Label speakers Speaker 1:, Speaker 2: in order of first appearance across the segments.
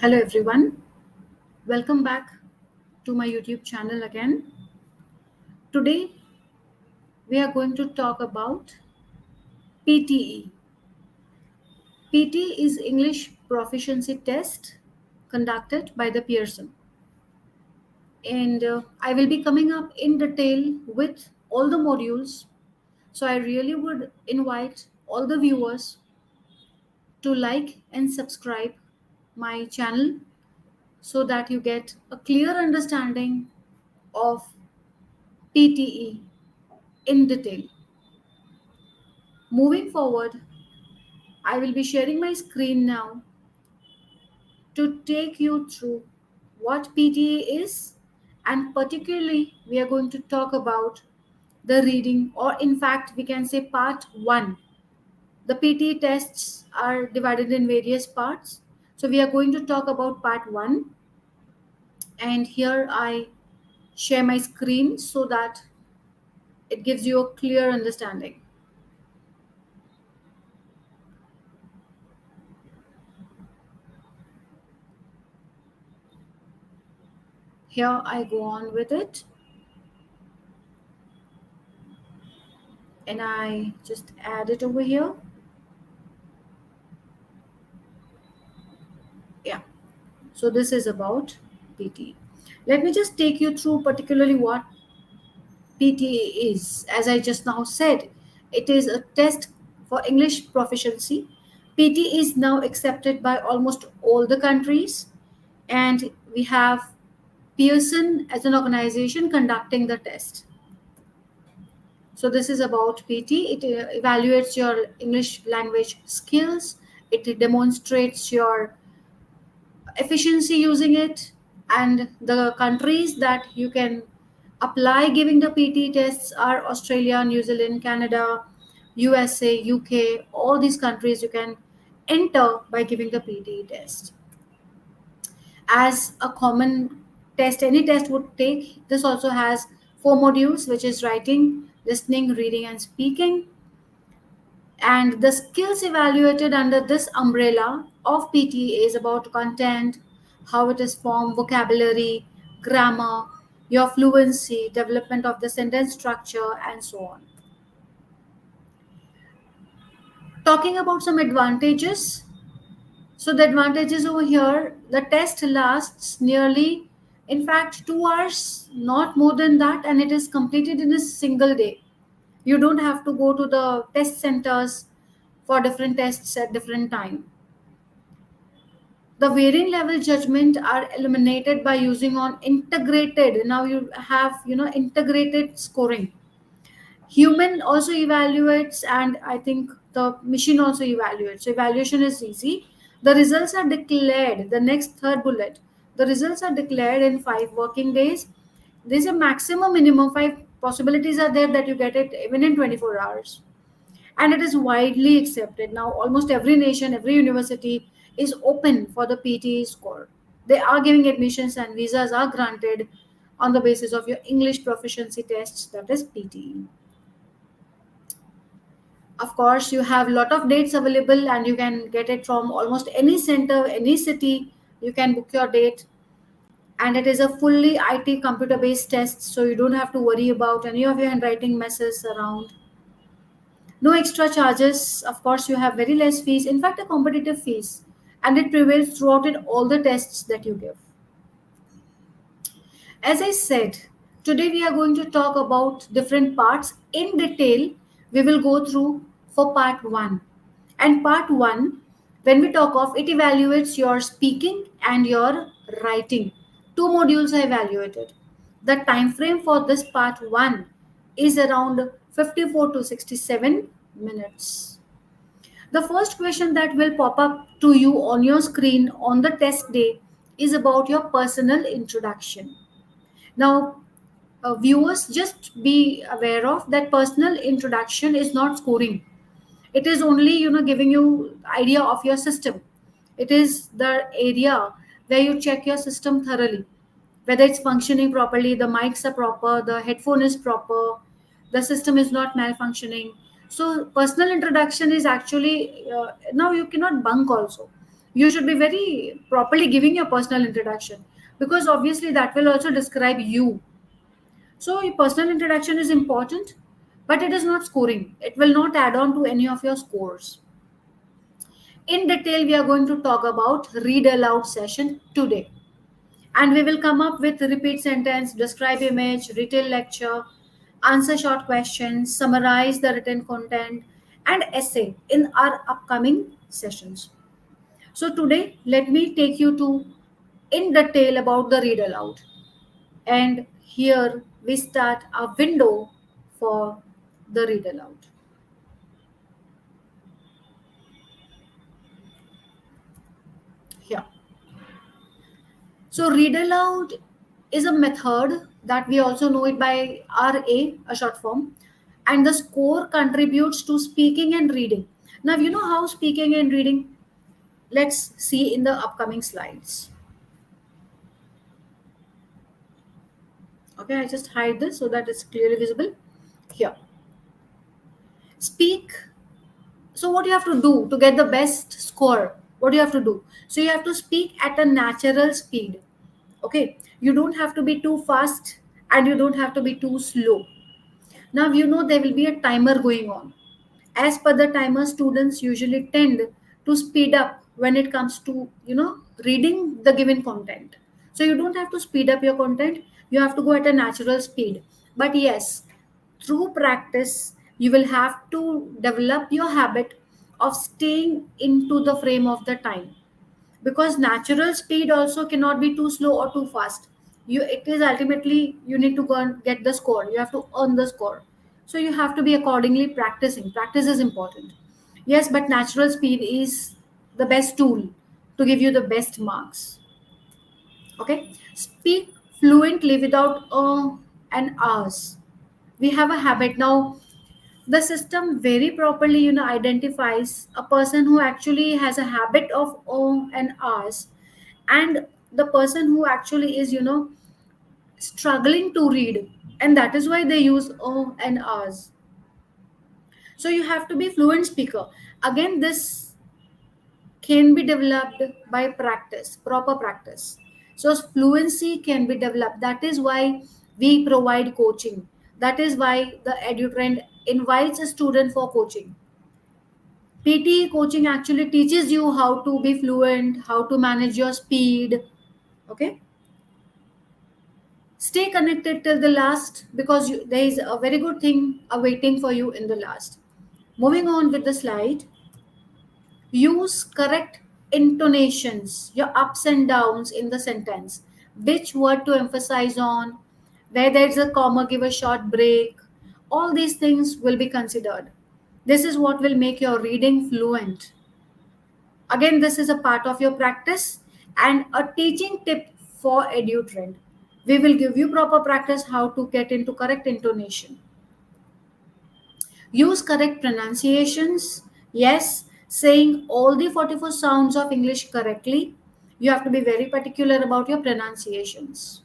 Speaker 1: Hello everyone, welcome back to my YouTube channel again. Today we are going to talk about PTE. PTE is English Proficiency Test conducted by the Pearson, and I will be coming up in detail with all the modules. So I really would invite all the viewers to like and subscribe my channel so that you get a clear understanding of PTE in detail. Moving forward, I will be sharing my screen now to take you through what PTA is, and particularly we are going to talk about the reading, or in fact we can say part 1. The PTA tests are divided in various parts. So we are going to talk about part 1, and here I share my screen so that it gives you a clear understanding. Here I go on with it, and I just add it over here. Yeah. So this is about PTE. Let me just take you through particularly what PTE is. As I just now said, it is a test for English proficiency. PTE is now accepted by almost all the countries, and we have Pearson as an organization conducting the test. So this is about PT. It evaluates your English language skills. It demonstrates your efficiency using it, and the countries that you can apply giving the PT tests are Australia, New Zealand, Canada, USA, UK. All these countries you can enter by giving the PT test. As a common test any test would take, this also has 4 modules, which is writing, listening, reading, and speaking. And the skills evaluated under this umbrella of PTE is about content, how it is formed, vocabulary, grammar, your fluency, development of the sentence structure, and so on. Talking about some advantages. So, the advantages over here, the test lasts nearly, in fact, 2 hours, not more than that, and it is completed in a single day. You don't have to go to the test centers for different tests at different time. The varying level judgment are eliminated by using on integrated. Now you have integrated scoring. Human also evaluates, and I think the machine also evaluates. So evaluation is easy. The results are declared, the next third bullet, the results are declared in 5 working days. There's a maximum minimum 5 possibilities are there that you get it even in 24 hours, and it is widely accepted now. Almost every nation, every university is open for the PTE score. They are giving admissions, and visas are granted on the basis of your English proficiency tests, that is PTE. Of course, you have a lot of dates available, and you can get it from almost any center, any city. You can book your date, and it is a fully IT computer based test, so you don't have to worry about any of your handwriting messes around. No extra charges. Of course, you have very less fees, in fact, a competitive fees, and it prevails throughout it all the tests that you give. As I said, today we are going to talk about different parts in detail. We will go through for part 1. And part 1, when we talk of it, evaluates your speaking and your writing. 2 modules are evaluated. The time frame for this part 1 is around 54 to 67 minutes. The first question that will pop up to you on your screen on the test day is about your personal introduction. Now, viewers, just be aware of that personal introduction is not scoring. It is only giving you idea of your system. It is the area where you check your system thoroughly, whether it's functioning properly, the mics are proper, the headphone is proper, the system is not malfunctioning. So personal introduction is actually now you cannot bunk also. You should be very properly giving your personal introduction, because obviously that will also describe you. So your personal introduction is important, but it is not scoring. It will not add on to any of your scores. In detail, we are going to talk about read aloud session today. And we will come up with repeat sentence, describe image, retail lecture, answer short questions, summarize the written content, and essay in our upcoming sessions. So today, let me take you to in detail about the read aloud. And here we start a window for the read aloud. Here. So read aloud is a method that we also know it by RA, a short form, and the score contributes to speaking and reading. Now you know how speaking and reading. Let's see in the upcoming slides. Okay, I just hide this so that it's clearly visible. Here, speak. So what you have to do to get the best score? What do you have to do? So you have to speak at a natural speed. Okay, you don't have to be too fast and you don't have to be too slow. Now you know there will be a timer going on. As per the timer, students usually tend to speed up when it comes to reading the given content. So you don't have to speed up your content. You have to go at a natural speed. But yes, through practice, you will have to develop your habit of staying into the frame of the time, because natural speed also cannot be too slow or too fast. It is ultimately you need to go and get the score, you have to earn the score. So you have to be accordingly practicing. Practice is important, yes, but natural speed is the best tool to give you the best marks. Okay, speak fluently without an hours. We have a habit now. The system very properly identifies a person who actually has a habit of and hours, and the person who actually is struggling to read, and that is why they use and hours. So you have to be fluent speaker. Again, this can be developed by practice, proper practice. So fluency can be developed. That is why we provide coaching. That is why the edutrend invites a student for coaching. PTE coaching actually teaches you how to be fluent, how to manage your speed. Okay. Stay connected till the last, because there is a very good thing awaiting for you in the last. Moving on with the slide, use correct intonations, your ups and downs in the sentence. Which word to emphasize on, where there is a comma, give a short break. All these things will be considered. This is what will make your reading fluent. Again, this is a part of your practice and a teaching tip for EduTrend. We will give you proper practice how to get into correct intonation. Use correct pronunciations. Yes, saying all the 44 sounds of English correctly. You have to be very particular about your pronunciations.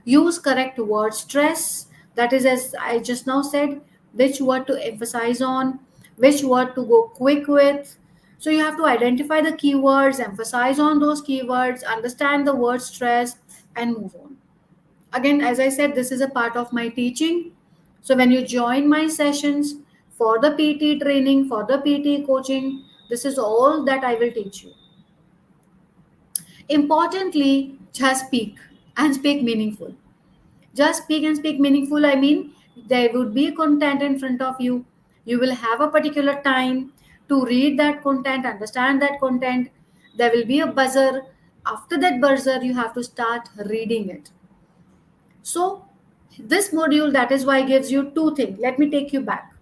Speaker 1: Use correct word stress. That is, as I just now said, which word to emphasize on, which word to go quick with. So you have to identify the keywords, emphasize on those keywords, understand the word stress, and move on. Again, as I said, this is a part of my teaching. So when you join my sessions for the PT training, for the PT coaching, this is all that I will teach you. Importantly, just speak and speak meaningful. Just speak and speak meaningful. I mean, there would be content in front of you. You will have a particular time to read that content, understand that content. There will be a buzzer. After that buzzer, you have to start reading it. So, this module, that is why, gives you two things. Let me take you back.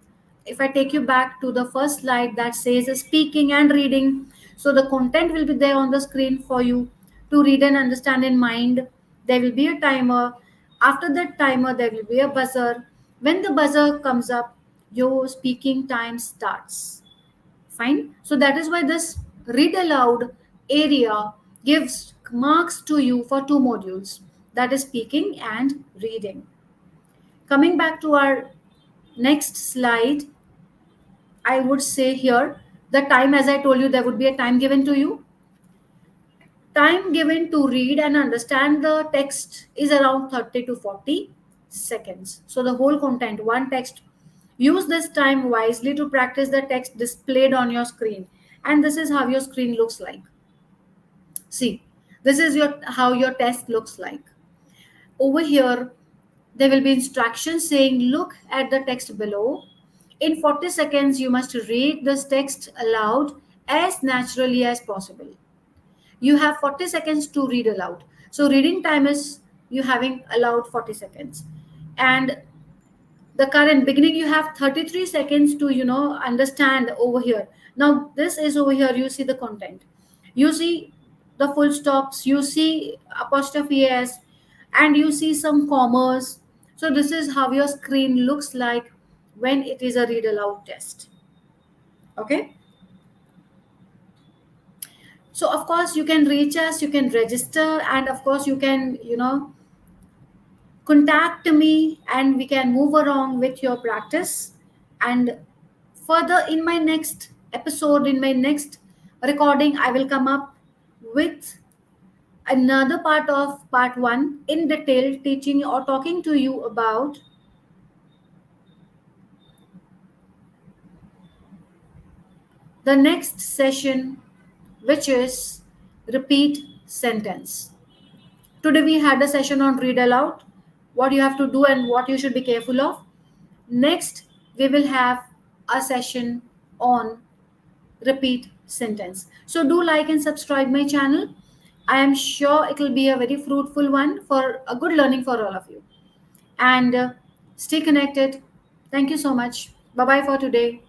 Speaker 1: If I take you back to the first slide that says speaking and reading, so the content will be there on the screen for you to read and understand in mind. There will be a timer. After that timer, there will be a buzzer. When the buzzer comes up, your speaking time starts. Fine. So that is why this read aloud area gives marks to you for two modules, that is speaking and reading. Coming back to our next slide, I would say here The time, as I told you, there would be a time given to you. Time given to read and understand the text is around 30 to 40 seconds. So the whole content, one text. Use this time wisely to practice the text displayed on your screen. And this is how your screen looks like. See, this is your how your test looks like. Over here, there will be instructions saying look at the text below. In 40 seconds, you must read this text aloud as naturally as possible. You have 40 seconds to read aloud. So reading time is you having allowed 40 seconds. And the current beginning you have 33 seconds to understand over here. Now this is over here, you see the content, you see the full stops, you see apostrophe s, and you see some commas. So this is how your screen looks like when it is a read aloud test. Okay, so of course you can reach us, you can register, and of course you can contact me and we can move along with your practice. And further, in my next episode, in my next recording, I will come up with another part of part 1 in detail, teaching or talking to you about the next session, which is repeat sentence. Today we had a session on read aloud, what you have to do and what you should be careful of. Next, we will have a session on repeat sentence. So do like and subscribe my channel. I am sure it will be a very fruitful one for a good learning for all of you. And stay connected. Thank you so much. Bye bye for today.